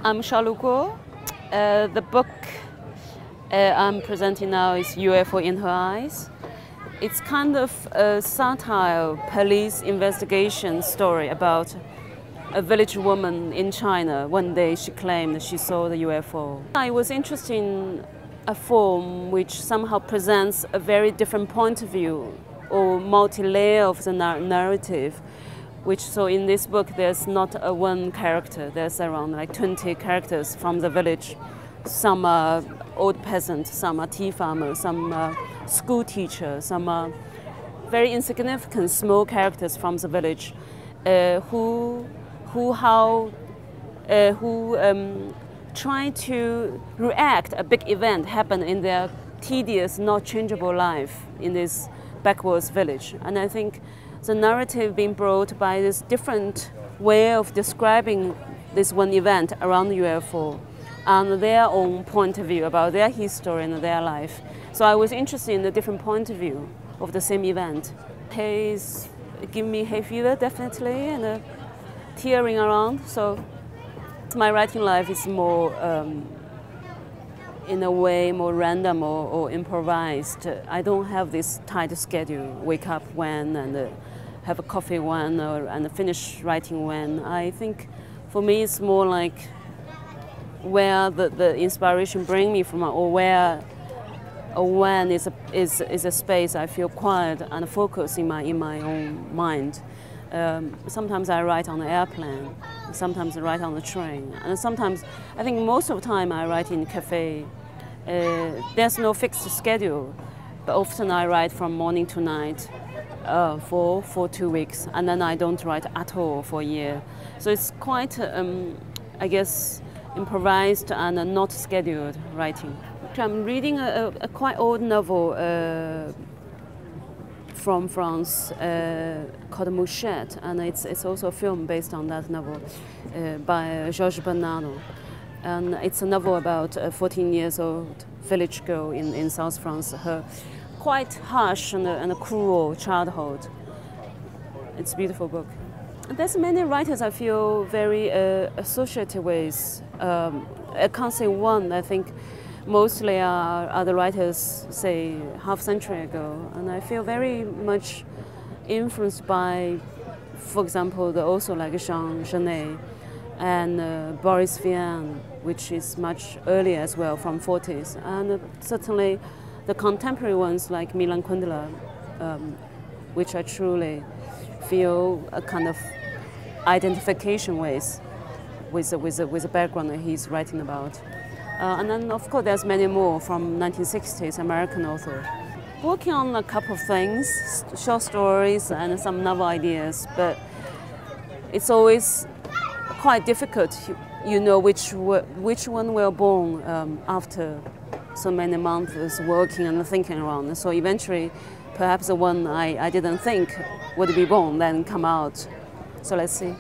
I'm Xiaolu Guo. The book I'm presenting now is UFO in Her Eyes. It's kind of a satire police investigation story about a village woman in China. One day she claimed she saw the UFO. I was interested in a form which somehow presents a very different point of view or multi-layer of the narrative. So in this book there's not a one character, there's around like 20 characters from the village. Some are old peasants, some are tea farmers, some are school teachers, some are very insignificant small characters from the village who try to react a big event happen in their tedious, not changeable life in this backwards village. And I think the narrative being brought by this different way of describing this one event around the UFO and their own point of view about their history and their life. So I was interested in the different point of view of the same event. He's giving me hay fever, definitely, and tearing around. So my writing life is more, in a way, more random or improvised. I don't have this tight schedule, wake up when and have a coffee when and finish writing when. I think for me it's more like where the inspiration brings me from, or where or when is a space I feel quiet and focused in my own mind. Sometimes I write on the airplane, sometimes I write on the train, and sometimes, I think most of the time I write in a cafe. There's no fixed schedule, but often I write from morning to night for 2 weeks, and then I don't write at all for a year. So it's quite, I guess, improvised and not scheduled writing. I'm reading a quite old novel from France called Mouchette, and it's also a film based on that novel by Georges Bernardo. And it's a novel about a 14-year-old village girl in South France, her quite harsh and a cruel childhood. It's a beautiful book. There's many writers I feel very associated with. I can't say one. I think mostly are the writers, say, half century ago. And I feel very much influenced by, for example, the author like Jean Genet and Boris Vian, which is much earlier as well, from 40s. And certainly the contemporary ones like Milan Kundera, which I truly feel a kind of identification with the background that he's writing about. And then, of course, there's many more from 1960s American authors. Working on a couple of things, short stories and some novel ideas, but it's always quite difficult. You know which one will born after so many months working and thinking around. So eventually, perhaps the one I didn't think would be born then come out. So let's see.